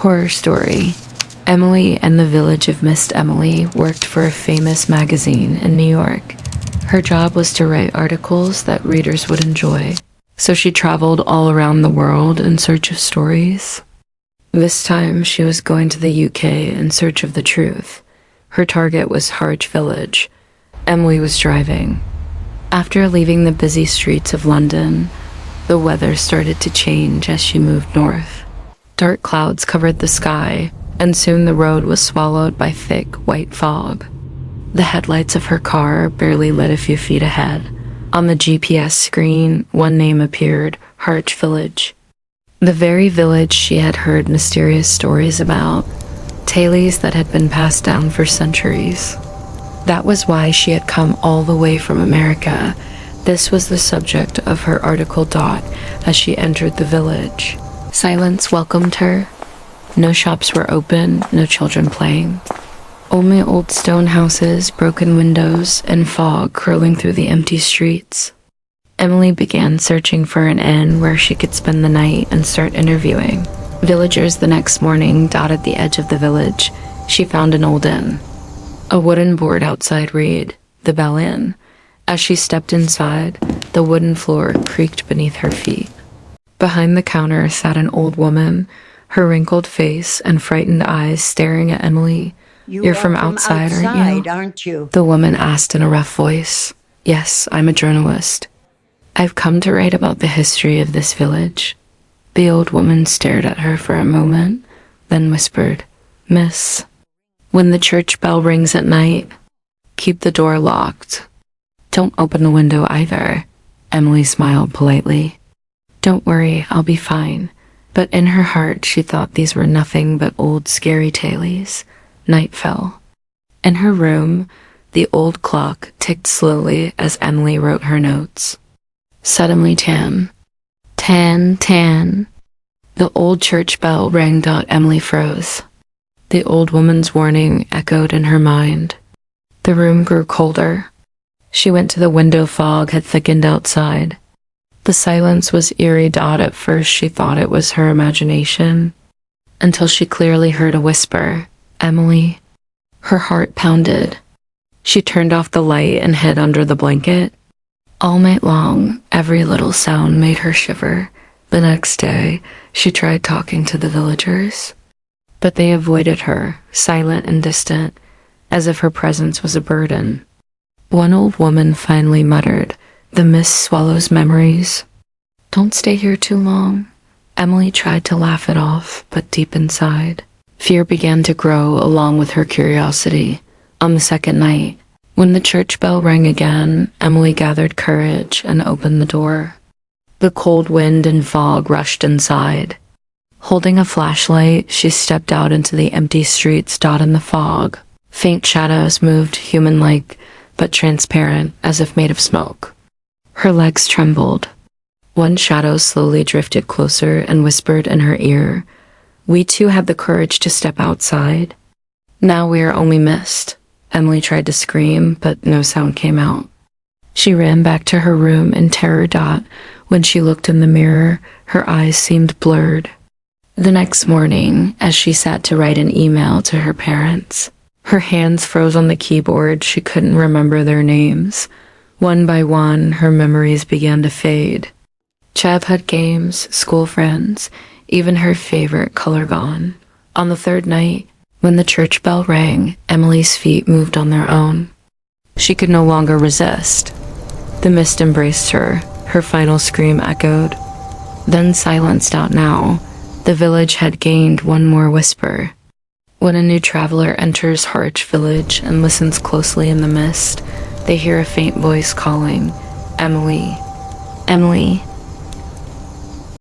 Horror story. Emily and the Village of Mist Emily worked for a famous magazine in New York. Her job was to write articles that readers would enjoy, so she traveled all around the world in search of stories. This time, she was going to the UK in search of the truth. Her target was Harwich Village. Emily was driving. After leaving the busy streets of London, the weather started to change as she moved north. Dark clouds covered the sky, and soon the road was swallowed by thick, white fog. The headlights of her car barely lit a few feet ahead. On the GPS screen, one name appeared: Harwich Village. The very village she had heard mysterious stories about, tales that had been passed down for centuries. That was why she had come all the way from America. This was the subject of her article. As she entered the village, silence welcomed her. No shops were open, no children playing. Only old stone houses, broken windows, and fog curling through the empty streets. Emily began searching for an inn where she could spend the night and start interviewing. Villagers the next morning dotted the edge of the village. She found an old inn. A wooden board outside read, "The Bell Inn." As she stepped inside, the wooden floor creaked beneath her feet. Behind the counter sat an old woman, her wrinkled face and frightened eyes staring at Emily. You're from outside, aren't you? The woman asked in a rough voice. Yes, I'm a journalist. I've come to write about the history of this village. The old woman stared at her for a moment, then whispered, Miss, when the church bell rings at night, keep the door locked. Don't open the window either. Emily smiled politely. Don't worry, I'll be fine. But in her heart, she thought these were nothing but old scary tales. Night fell. In her room, the old clock ticked slowly as Emily wrote her notes. Suddenly, tan. The old church bell rang. Emily froze. The old woman's warning echoed in her mind. The room grew colder. She went to the window. Fog had thickened outside. The silence was eerie. At first she thought it was her imagination, until she clearly heard a whisper, Emily. Her heart pounded. She turned off the light and hid under the blanket. All night long, every little sound made her shiver. The next day, she tried talking to the villagers, but they avoided her, silent and distant, as if her presence was a burden. One old woman finally muttered, The mist swallows memories. Don't stay here too long. Emily tried to laugh it off, but deep inside, fear began to grow along with her curiosity. On the second night, when the church bell rang again, Emily gathered courage and opened the door. The cold wind and fog rushed inside. Holding a flashlight, she stepped out into the empty streets. In the fog, faint shadows moved, human-like, but transparent, as if made of smoke. Her legs trembled. One shadow slowly drifted closer and whispered in her ear, We too have the courage to step outside. Now we are only mist. Emily tried to scream, but no sound came out. She ran back to her room in terror. When she looked in the mirror, her eyes seemed blurred. The next morning, as she sat to write an email to her parents, her hands froze on the keyboard. She couldn't remember their names. One by one, her memories began to fade. Childhood games, school friends, even her favorite color gone. On the third night, when the church bell rang, Emily's feet moved on their own. She could no longer resist. The mist embraced her. Her final scream echoed. Then silenced out now. The village had gained one more whisper. When a new traveler enters Harwich Village and listens closely in the mist, they hear a faint voice calling, Emily, Emily.